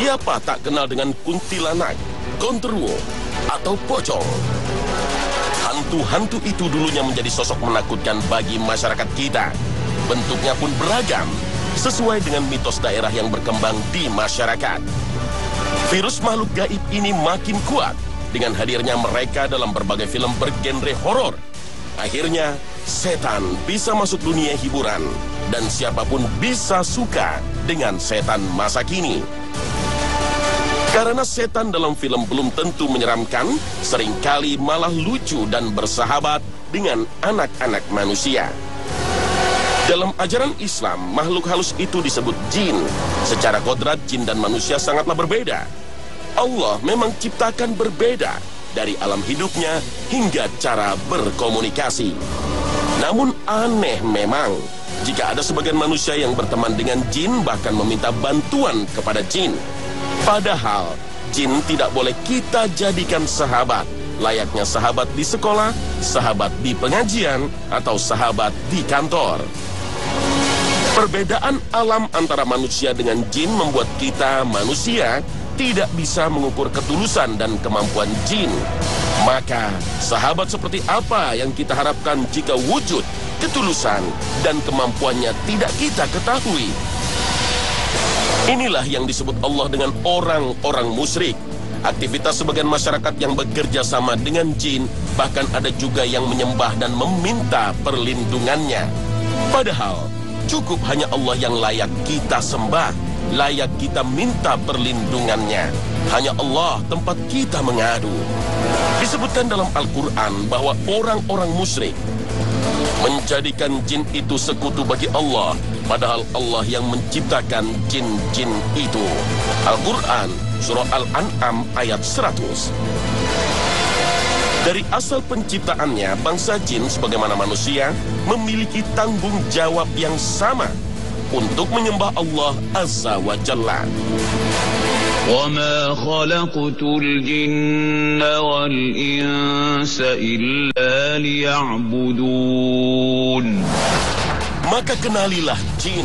Siapa tak kenal dengan kuntilanak, gondoruo, atau pocong? Hantu-hantu itu dulunya menjadi sosok menakutkan bagi masyarakat kita. Bentuknya pun beragam, sesuai dengan mitos daerah yang berkembang di masyarakat. Virus makhluk gaib ini makin kuat dengan hadirnya mereka dalam berbagai film bergenre horor. Akhirnya, setan bisa masuk dunia hiburan dan siapapun bisa suka dengan setan masa kini. Karena setan dalam film belum tentu menyeramkan, seringkali malah lucu dan bersahabat dengan anak-anak manusia. Dalam ajaran Islam, makhluk halus itu disebut jin. Secara kodrat, jin dan manusia sangatlah berbeda. Allah memang ciptakan berbeda dari alam hidupnya hingga cara berkomunikasi. Namun aneh memang, jika ada sebagian manusia yang berteman dengan jin bahkan meminta bantuan kepada jin. Padahal, jin tidak boleh kita jadikan sahabat, layaknya sahabat di sekolah, sahabat di pengajian, atau sahabat di kantor. Perbedaan alam antara manusia dengan jin membuat kita, manusia, tidak bisa mengukur ketulusan dan kemampuan jin. Maka, sahabat seperti apa yang kita harapkan jika wujud, ketulusan, dan kemampuannya tidak kita ketahui? Inilah yang disebut Allah dengan orang-orang musyrik. Aktivitas sebagian masyarakat yang bekerja sama dengan jin, bahkan ada juga yang menyembah dan meminta perlindungannya. Padahal, cukup hanya Allah yang layak kita sembah, layak kita minta perlindungannya. Hanya Allah tempat kita mengadu. Disebutkan dalam Al-Quran bahwa orang-orang musyrik menjadikan jin itu sekutu bagi Allah, padahal Allah yang menciptakan jin-jin itu. Al-Quran, Surah Al-An'am ayat 100. Dari asal penciptaannya, bangsa jin sebagaimana manusia memiliki tanggung jawab yang sama untuk menyembah Allah Azza wa Jalla. وَمَا خَلَقْتُ الْجِنَّ وَالْإِنسَ إِلَّا لِيَعْبُدُونَ. Maka kenalilah jin,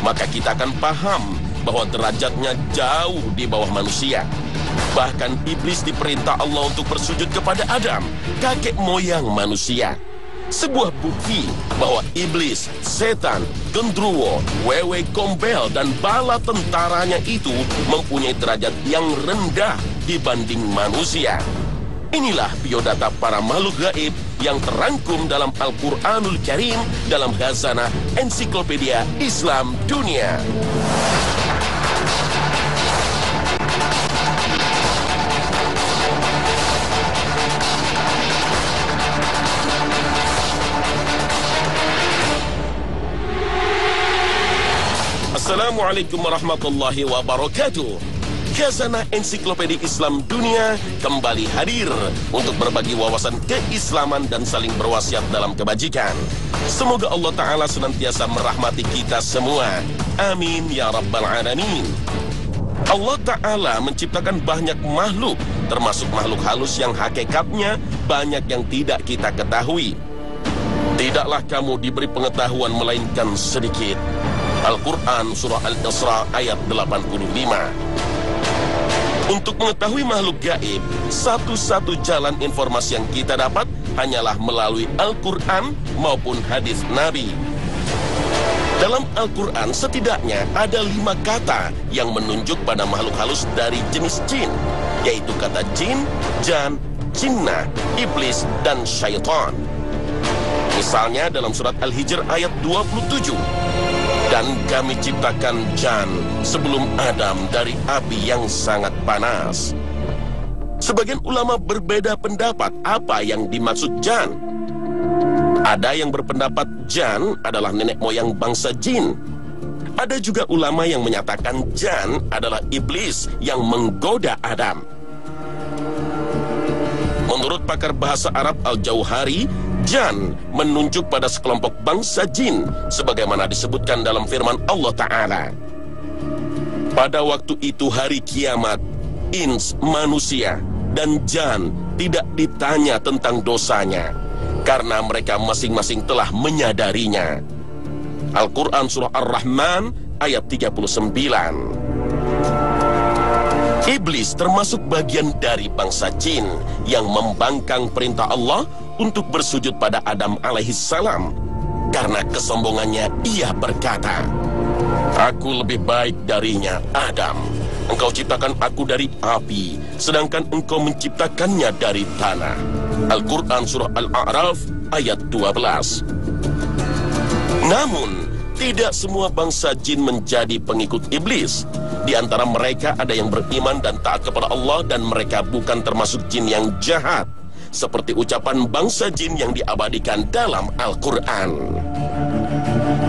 maka kita akan paham bahwa derajatnya jauh di bawah manusia. Bahkan iblis diperintah Allah untuk bersujud kepada Adam, kakek moyang manusia. Sebuah bukti bahwa iblis, setan, gendruwo, wewe gombel, dan bala tentaranya itu mempunyai derajat yang rendah dibanding manusia. Inilah biodata para makhluk gaib yang terangkum dalam Al-Quranul Karim dalam khazanah Ensiklopedia Islam Dunia. Assalamualaikum warahmatullahi wabarakatuh. Khazanah Ensiklopedia Islam Dunia kembali hadir untuk berbagi wawasan keislaman dan saling berwasiat dalam kebajikan. Semoga Allah Ta'ala senantiasa merahmati kita semua. Amin ya rabbal alamin. Allah Ta'ala menciptakan banyak makhluk, termasuk makhluk halus yang hakikatnya banyak yang tidak kita ketahui. Tidaklah kamu diberi pengetahuan melainkan sedikit. Al-Quran Surah Al-Isra ayat 85. Untuk mengetahui makhluk gaib, satu-satu jalan informasi yang kita dapat hanyalah melalui Al-Quran maupun hadis Nabi. Dalam Al-Quran setidaknya ada 5 kata yang menunjuk pada makhluk halus dari jenis jin, yaitu kata jin, jan, jinnah, iblis, dan syaitan. Misalnya dalam surat Al-Hijr ayat 27. Dan kami ciptakan jan sebelum Adam dari api yang sangat panas. Sebagian ulama berbeda pendapat apa yang dimaksud jan. Ada yang berpendapat jan adalah nenek moyang bangsa jin. Ada juga ulama yang menyatakan jan adalah iblis yang menggoda Adam. Menurut pakar bahasa Arab Al-Jauhari, jan menunjuk pada sekelompok bangsa jin sebagaimana disebutkan dalam firman Allah Ta'ala. Pada waktu itu hari kiamat, ins manusia dan jan tidak ditanya tentang dosanya karena mereka masing-masing telah menyadarinya. Al-Quran Surah Ar-Rahman ayat 39. Iblis termasuk bagian dari bangsa jin yang membangkang perintah Allah untuk bersujud pada Adam alaihissalam. Karena kesombongannya ia berkata, "Aku lebih baik darinya, Adam. Engkau ciptakan aku dari api, sedangkan engkau menciptakannya dari tanah." Al-Quran Surah Al-A'raf ayat 12. Namun, tidak semua bangsa jin menjadi pengikut iblis. Di antara mereka ada yang beriman dan taat kepada Allah, dan mereka bukan termasuk jin yang jahat, seperti ucapan bangsa jin yang diabadikan dalam Al-Quran.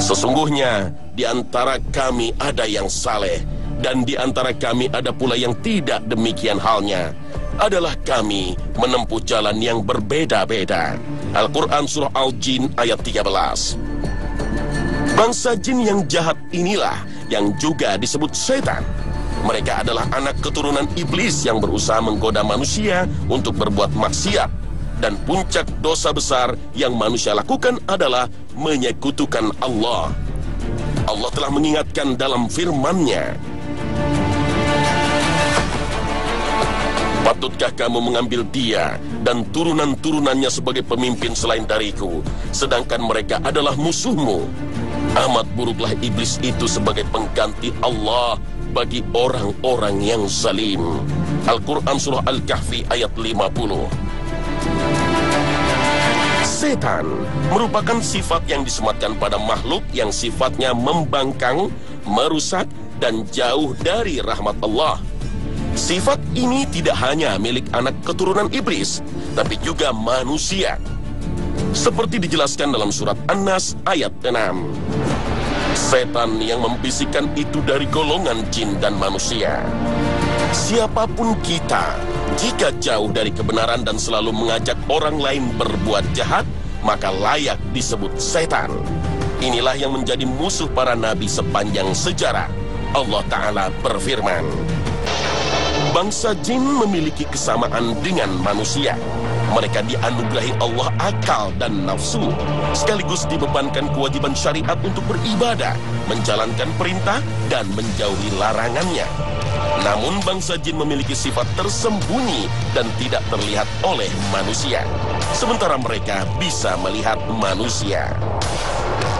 "Sesungguhnya di antara kami ada yang saleh, dan di antara kami ada pula yang tidak demikian halnya. Adalah kami menempuh jalan yang berbeda-beda." Al-Quran Surah Al-Jin ayat 13. Bangsa jin yang jahat inilah yang juga disebut setan. Mereka adalah anak keturunan iblis yang berusaha menggoda manusia untuk berbuat maksiat. Dan puncak dosa besar yang manusia lakukan adalah menyekutukan Allah. Allah telah mengingatkan dalam firman-Nya, "Patutkah kamu mengambil dia dan turunan-turunannya sebagai pemimpin selain dariku, sedangkan mereka adalah musuhmu? Amat buruklah iblis itu sebagai pengganti Allah bagi orang-orang yang zalim." Al-Quran Surah Al-Kahfi ayat 50. Setan merupakan sifat yang disematkan pada makhluk yang sifatnya membangkang, merusak, dan jauh dari rahmat Allah. Sifat ini tidak hanya milik anak keturunan iblis, tapi juga manusia. Seperti dijelaskan dalam surat An-Nas ayat 6. Setan yang membisikkan itu dari golongan jin dan manusia. Siapapun kita, jika jauh dari kebenaran dan selalu mengajak orang lain berbuat jahat, maka layak disebut setan. Inilah yang menjadi musuh para nabi sepanjang sejarah. Allah Ta'ala berfirman, "Bangsa jin memiliki kesamaan dengan manusia. Mereka dianugerahi Allah akal dan nafsu, sekaligus dibebankan kewajiban syariat untuk beribadah, menjalankan perintah, dan menjauhi larangannya. Namun bangsa jin memiliki sifat tersembunyi dan tidak terlihat oleh manusia, sementara mereka bisa melihat manusia.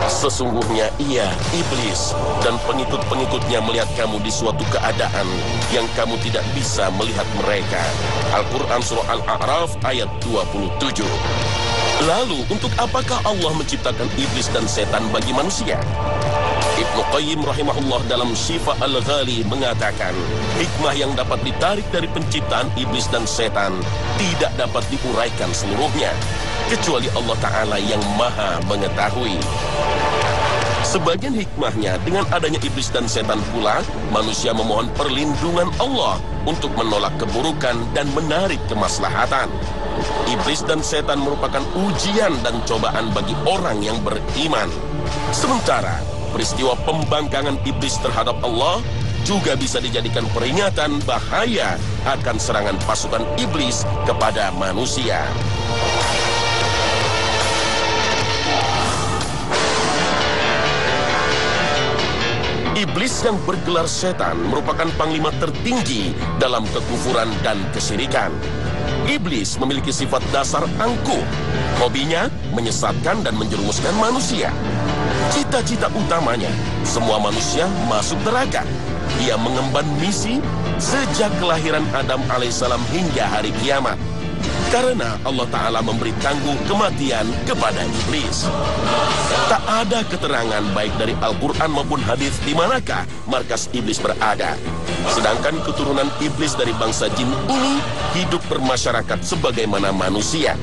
Sesungguhnya ia, iblis, dan pengikut-pengikutnya melihat kamu di suatu keadaan yang kamu tidak bisa melihat mereka." Al-Quran Surah Al-A'raf ayat 27. Lalu, untuk apakah Allah menciptakan iblis dan setan bagi manusia? Ibnu Qayyim rahimahullah dalam Syifa Al-Ghali mengatakan, hikmah yang dapat ditarik dari penciptaan iblis dan setan tidak dapat diuraikan seluruhnya, kecuali Allah Ta'ala yang maha mengetahui. Sebagian hikmahnya, dengan adanya iblis dan setan pula, manusia memohon perlindungan Allah untuk menolak keburukan dan menarik kemaslahatan. Iblis dan setan merupakan ujian dan cobaan bagi orang yang beriman. Sementara peristiwa pembangkangan iblis terhadap Allah juga bisa dijadikan peringatan bahaya akan serangan pasukan iblis kepada manusia. Iblis yang bergelar setan merupakan panglima tertinggi dalam kekufuran dan kesyirikan. Iblis memiliki sifat dasar angkuh. Hobinya menyesatkan dan menjerumuskan manusia. Cita-cita utamanya, semua manusia masuk neraka. Ia mengemban misi sejak kelahiran Adam alaihissalam hingga hari kiamat. Karena Allah Ta'ala memberi tangguh kematian kepada iblis. Tak ada keterangan baik dari Al-Quran maupun hadis di manakah markas iblis berada. Sedangkan keturunan iblis dari bangsa jin ini hidup bermasyarakat sebagaimana manusia.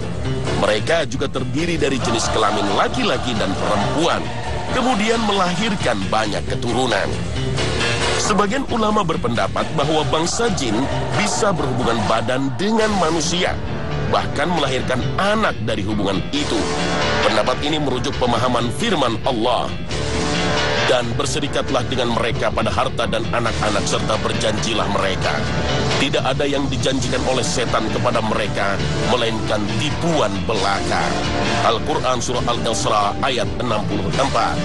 Mereka juga terdiri dari jenis kelamin laki-laki dan perempuan, kemudian melahirkan banyak keturunan. Sebagian ulama berpendapat bahwa bangsa jin bisa berhubungan badan dengan manusia, bahkan melahirkan anak dari hubungan itu. Pendapat ini merujuk pemahaman firman Allah, "Dan berserikatlah dengan mereka pada harta dan anak-anak serta berjanjilah mereka. Tidak ada yang dijanjikan oleh setan kepada mereka, melainkan tipuan belaka." Al-Quran Surah Al-Isra ayat 64.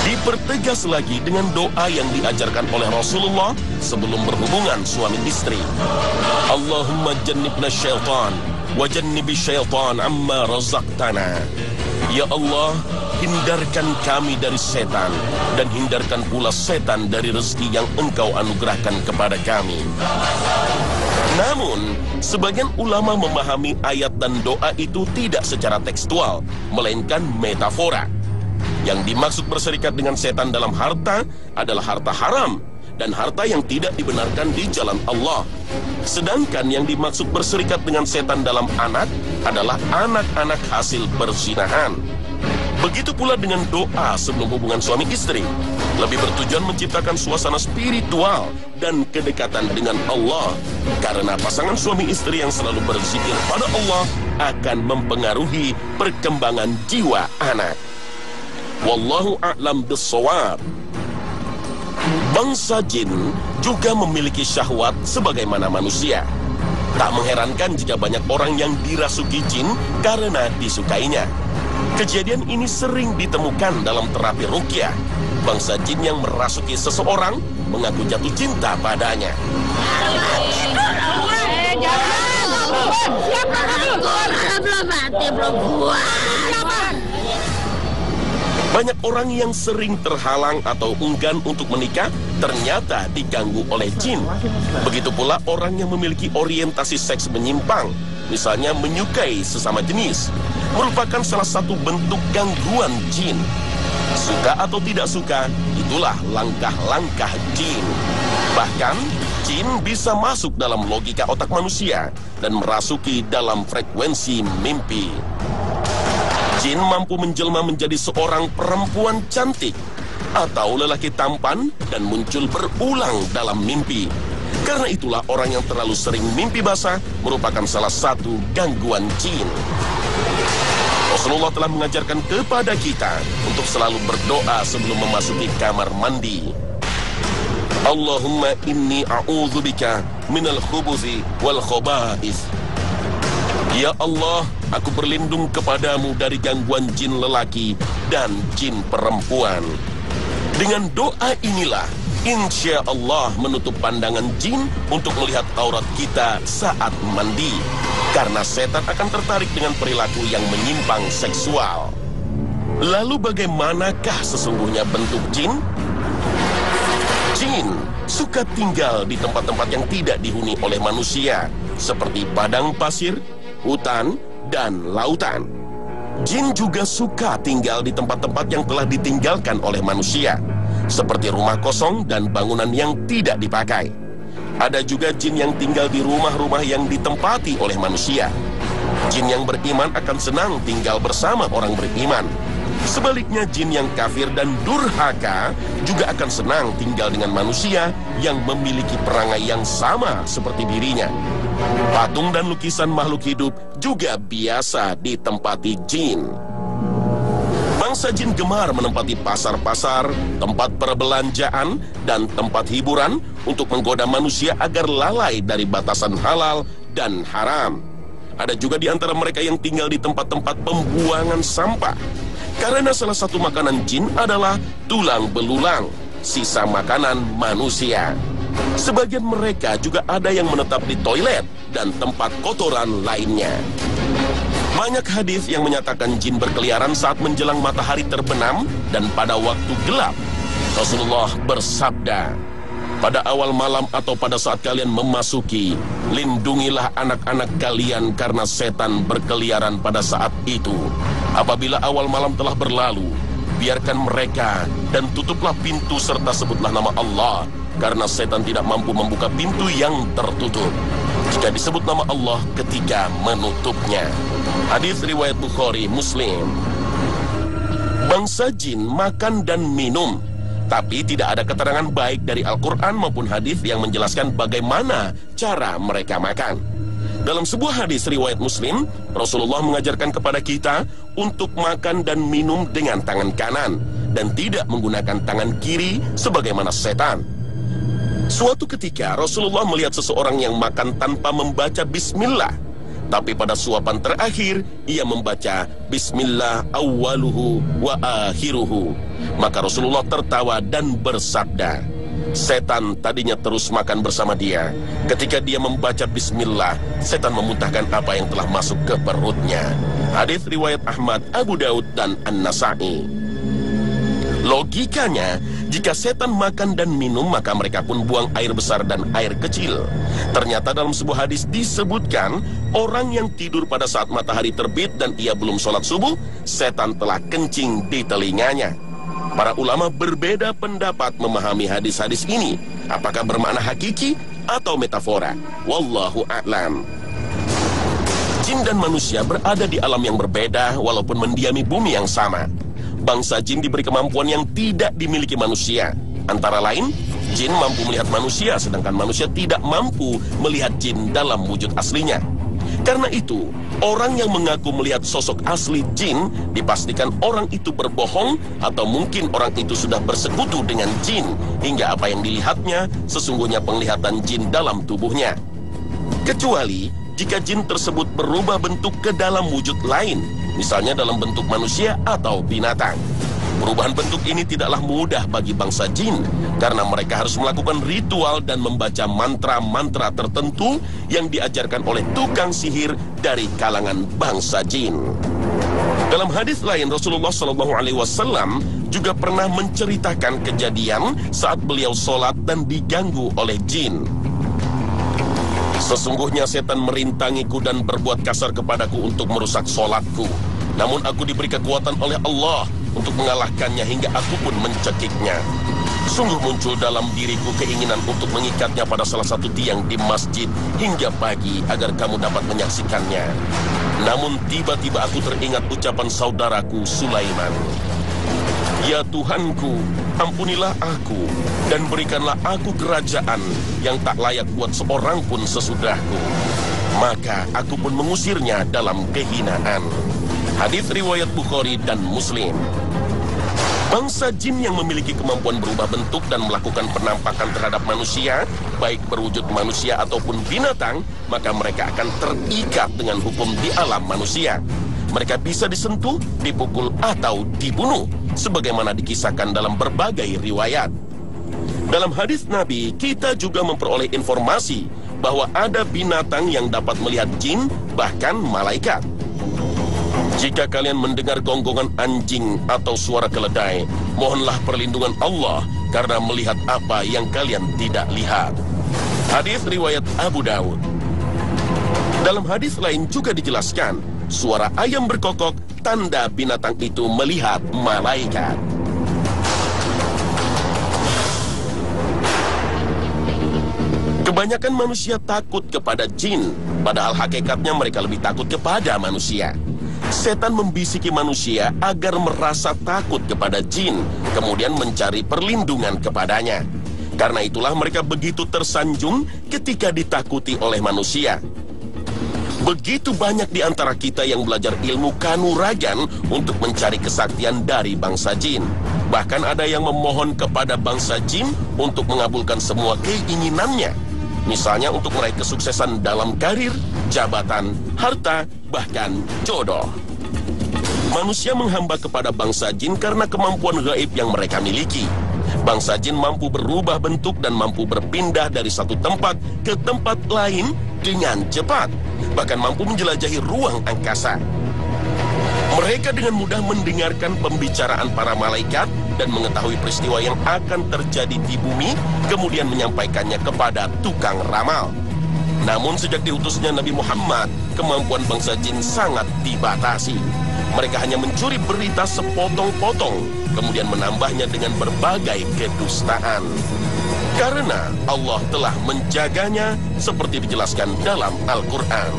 Dipertegas lagi dengan doa yang diajarkan oleh Rasulullah sebelum berhubungan suami istri. Allahumma jannibna syaitan wa jannibi syaitan amma razaqtana. Ya Allah, hindarkan kami dari setan dan hindarkan pula setan dari rezeki yang Engkau anugerahkan kepada kami. Namun, sebagian ulama memahami ayat dan doa itu tidak secara tekstual, melainkan metafora. Yang dimaksud berserikat dengan setan dalam harta adalah harta haram dan harta yang tidak dibenarkan di jalan Allah. Sedangkan yang dimaksud berserikat dengan setan dalam anak adalah anak-anak hasil perzinahan. Begitu pula dengan doa sebelum hubungan suami istri, lebih bertujuan menciptakan suasana spiritual dan kedekatan dengan Allah. Karena pasangan suami istri yang selalu berzikir pada Allah akan mempengaruhi perkembangan jiwa anak. Wallahu a'lam bissawab. Bangsa jin juga memiliki syahwat sebagaimana manusia. Tak mengherankan jika banyak orang yang dirasuki jin karena disukainya. Kejadian ini sering ditemukan dalam terapi ruqyah. Bangsa jin yang merasuki seseorang mengaku jatuh cinta padanya. Banyak orang yang sering terhalang atau enggan untuk menikah ternyata diganggu oleh jin. Begitu pula orang yang memiliki orientasi seks menyimpang, misalnya menyukai sesama jenis, merupakan salah satu bentuk gangguan jin. Suka atau tidak suka, itulah langkah-langkah jin. Bahkan, jin bisa masuk dalam logika otak manusia dan merasuki dalam frekuensi mimpi. Jin mampu menjelma menjadi seorang perempuan cantik atau lelaki tampan dan muncul berulang dalam mimpi. Karena itulah orang yang terlalu sering mimpi basah merupakan salah satu gangguan jin. Rasulullah telah mengajarkan kepada kita untuk selalu berdoa sebelum memasuki kamar mandi. Allahumma inni a'udzubika minal khubuthi wal khaba'ith. Ya Allah, aku berlindung kepadamu dari gangguan jin lelaki dan jin perempuan. Dengan doa inilah, insya Allah menutup pandangan jin untuk melihat aurat kita saat mandi. Karena setan akan tertarik dengan perilaku yang menyimpang seksual. Lalu bagaimanakah sesungguhnya bentuk jin? Jin suka tinggal di tempat-tempat yang tidak dihuni oleh manusia, seperti padang pasir, hutan, dan lautan. Jin juga suka tinggal di tempat-tempat yang telah ditinggalkan oleh manusia, seperti rumah kosong dan bangunan yang tidak dipakai. Ada juga jin yang tinggal di rumah-rumah yang ditempati oleh manusia. Jin yang beriman akan senang tinggal bersama orang beriman. Sebaliknya, jin yang kafir dan durhaka juga akan senang tinggal dengan manusia yang memiliki perangai yang sama seperti dirinya. Patung dan lukisan makhluk hidup juga biasa ditempati jin. Bangsa jin gemar menempati pasar-pasar, tempat perbelanjaan, dan tempat hiburan untuk menggoda manusia agar lalai dari batasan halal dan haram. Ada juga di antara mereka yang tinggal di tempat-tempat pembuangan sampah. Karena salah satu makanan jin adalah tulang belulang, sisa makanan manusia. Sebagian mereka juga ada yang menetap di toilet dan tempat kotoran lainnya. Banyak hadis yang menyatakan jin berkeliaran saat menjelang matahari terbenam dan pada waktu gelap. Rasulullah bersabda, pada awal malam atau pada saat kalian memasuki, lindungilah anak-anak kalian karena setan berkeliaran pada saat itu. Apabila awal malam telah berlalu, biarkan mereka dan tutuplah pintu serta sebutlah nama Allah, karena setan tidak mampu membuka pintu yang tertutup jika disebut nama Allah ketika menutupnya. Hadis riwayat Bukhari, Muslim. Bangsa jin makan dan minum, tapi tidak ada keterangan baik dari Al-Quran maupun hadis yang menjelaskan bagaimana cara mereka makan. Dalam sebuah hadis riwayat Muslim, Rasulullah mengajarkan kepada kita untuk makan dan minum dengan tangan kanan dan tidak menggunakan tangan kiri sebagaimana setan. Suatu ketika Rasulullah melihat seseorang yang makan tanpa membaca bismillah. Tapi pada suapan terakhir, ia membaca Bismillah awwaluhu wa akhiruhu. Maka Rasulullah tertawa dan bersabda, setan tadinya terus makan bersama dia. Ketika dia membaca Bismillah, setan memuntahkan apa yang telah masuk ke perutnya. Hadis riwayat Ahmad, Abu Daud, dan An-Nasa'i. Logikanya, jika setan makan dan minum, maka mereka pun buang air besar dan air kecil. Ternyata dalam sebuah hadis disebutkan, orang yang tidur pada saat matahari terbit dan ia belum sholat subuh, setan telah kencing di telinganya. Para ulama berbeda pendapat memahami hadis-hadis ini. Apakah bermakna hakiki atau metafora? Wallahu a'lam. Jin dan manusia berada di alam yang berbeda walaupun mendiami bumi yang sama. Bangsa jin diberi kemampuan yang tidak dimiliki manusia. Antara lain, jin mampu melihat manusia, sedangkan manusia tidak mampu melihat jin dalam wujud aslinya. Karena itu, orang yang mengaku melihat sosok asli jin, dipastikan orang itu berbohong atau mungkin orang itu sudah bersekutu dengan jin, hingga apa yang dilihatnya sesungguhnya penglihatan jin dalam tubuhnya. Kecuali jika jin tersebut berubah bentuk ke dalam wujud lain, misalnya dalam bentuk manusia atau binatang. Perubahan bentuk ini tidaklah mudah bagi bangsa jin, karena mereka harus melakukan ritual dan membaca mantra-mantra tertentu yang diajarkan oleh tukang sihir dari kalangan bangsa jin. Dalam hadis lain, Rasulullah SAW juga pernah menceritakan kejadian saat beliau sholat dan diganggu oleh jin. Sesungguhnya setan merintangiku dan berbuat kasar kepadaku untuk merusak sholatku. Namun aku diberi kekuatan oleh Allah untuk mengalahkannya hingga aku pun mencekiknya. Sungguh muncul dalam diriku keinginan untuk mengikatnya pada salah satu tiang di masjid hingga pagi agar kamu dapat menyaksikannya. Namun tiba-tiba aku teringat ucapan saudaraku Sulaiman. Ya Tuhanku, ampunilah aku dan berikanlah aku kerajaan yang tak layak buat seorang pun sesudahku. Maka aku pun mengusirnya dalam kehinaan. Hadis riwayat Bukhari dan Muslim. Bangsa jin yang memiliki kemampuan berubah bentuk dan melakukan penampakan terhadap manusia, baik berwujud manusia ataupun binatang, maka mereka akan terikat dengan hukum di alam manusia. Mereka bisa disentuh, dipukul, atau dibunuh, sebagaimana dikisahkan dalam berbagai riwayat. Dalam hadis Nabi, kita juga memperoleh informasi bahwa ada binatang yang dapat melihat jin, bahkan malaikat. Jika kalian mendengar gonggongan anjing atau suara keledai, mohonlah perlindungan Allah karena melihat apa yang kalian tidak lihat. Hadis riwayat Abu Daud. Dalam hadis lain juga dijelaskan, suara ayam berkokok tanda binatang itu melihat malaikat. Kebanyakan manusia takut kepada jin, padahal hakikatnya mereka lebih takut kepada manusia. Setan membisiki manusia agar merasa takut kepada jin, kemudian mencari perlindungan kepadanya. Karena itulah mereka begitu tersanjung ketika ditakuti oleh manusia. Begitu banyak di antara kita yang belajar ilmu kanuragan untuk mencari kesaktian dari bangsa jin. Bahkan ada yang memohon kepada bangsa jin untuk mengabulkan semua keinginannya. Misalnya untuk meraih kesuksesan dalam karir, jabatan, harta, bahkan jodoh. Manusia menghamba kepada bangsa jin karena kemampuan gaib yang mereka miliki. Bangsa jin mampu berubah bentuk dan mampu berpindah dari satu tempat ke tempat lain dengan cepat. Bahkan mampu menjelajahi ruang angkasa. Mereka dengan mudah mendengarkan pembicaraan para malaikat dan mengetahui peristiwa yang akan terjadi di bumi, kemudian menyampaikannya kepada tukang ramal. Namun sejak diutusnya Nabi Muhammad, kemampuan bangsa jin sangat dibatasi. Mereka hanya mencuri berita sepotong-potong, kemudian menambahnya dengan berbagai kedustaan. Karena Allah telah menjaganya seperti dijelaskan dalam Al-Quran.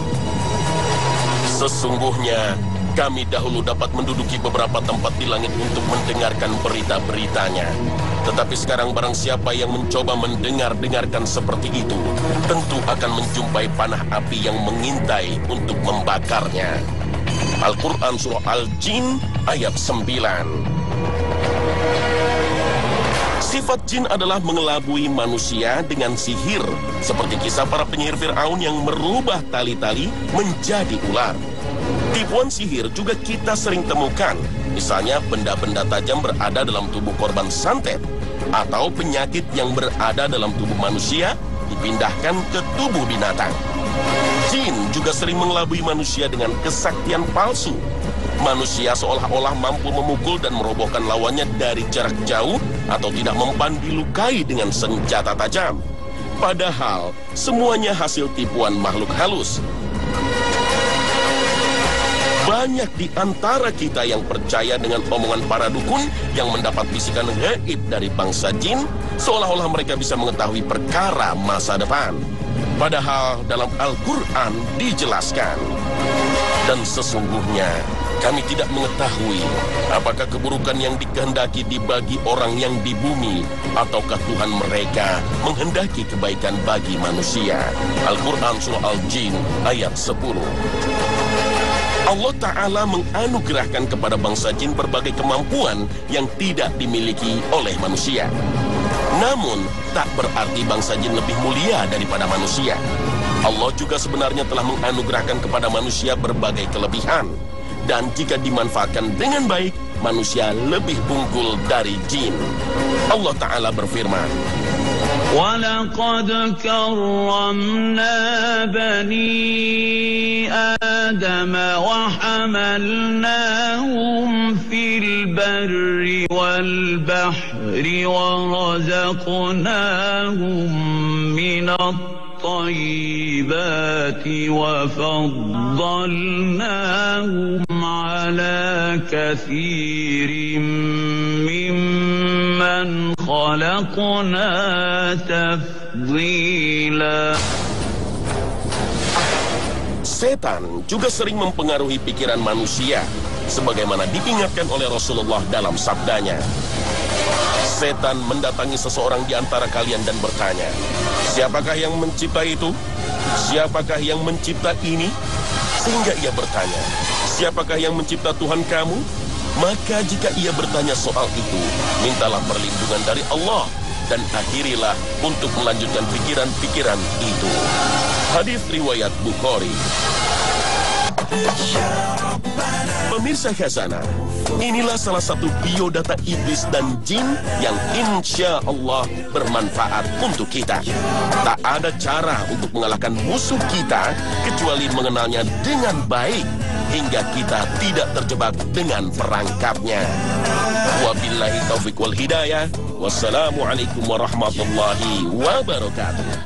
Sesungguhnya kami dahulu dapat menduduki beberapa tempat di langit untuk mendengarkan berita-beritanya. Tetapi sekarang barang siapa yang mencoba mendengar-dengarkan seperti itu, tentu akan menjumpai panah api yang mengintai untuk membakarnya. Al-Quran Surah Al-Jin ayat 9. Sifat jin adalah mengelabui manusia dengan sihir, seperti kisah para penyihir Fir'aun yang merubah tali-tali menjadi ular. Tipuan sihir juga kita sering temukan, misalnya benda-benda tajam berada dalam tubuh korban santet, atau penyakit yang berada dalam tubuh manusia dipindahkan ke tubuh binatang. Jin juga sering mengelabui manusia dengan kesaktian palsu. Manusia seolah-olah mampu memukul dan merobohkan lawannya dari jarak jauh atau tidak mempan dilukai dengan senjata tajam. Padahal semuanya hasil tipuan makhluk halus. Banyak di antara kita yang percaya dengan omongan para dukun yang mendapat bisikan gaib dari bangsa jin, seolah-olah mereka bisa mengetahui perkara masa depan. Padahal dalam Al-Quran dijelaskan, dan sesungguhnya kami tidak mengetahui apakah keburukan yang dikehendaki dibagi orang yang di bumi, ataukah Tuhan mereka menghendaki kebaikan bagi manusia. Al-Quran Surah Al-Jin ayat 10. Allah Ta'ala menganugerahkan kepada bangsa jin berbagai kemampuan yang tidak dimiliki oleh manusia. Namun, tak berarti bangsa jin lebih mulia daripada manusia. Allah juga sebenarnya telah menganugerahkan kepada manusia berbagai kelebihan. Dan jika dimanfaatkan dengan baik, manusia lebih unggul dari jin. Allah Ta'ala berfirman, وَلَقَدْ كَرَّمْنَا بَنِي آدَمَ وَحَمَلْنَاهُمْ فِي الْبَرِّ وَالْبَحْرِ وَرَزَقْنَاهُم مِّنَ الطَّيِّبَاتِ وَفَضَّلْنَاهُمْ عَلَى كَثِيرٍ مِّمَّنْ خَلَقْنَا تَفْضِيلًا. Setan juga sering mempengaruhi pikiran manusia, sebagaimana diingatkan oleh Rasulullah dalam sabdanya. Setan mendatangi seseorang di antara kalian dan bertanya, siapakah yang mencipta itu? Siapakah yang mencipta ini? Sehingga ia bertanya, siapakah yang mencipta Tuhan kamu? Maka jika ia bertanya soal itu, mintalah perlindungan dari Allah dan akhirilah untuk melanjutkan pikiran-pikiran itu. Hadis riwayat Bukhari. Pemirsa Khazanah, inilah salah satu biodata iblis dan jin yang insya Allah bermanfaat untuk kita. Tak ada cara untuk mengalahkan musuh kita kecuali mengenalnya dengan baik, hingga kita tidak terjebak dengan perangkapnya. Wabillahi taufiq wal hidayah. Wassalamualaikum warahmatullahi wabarakatuh.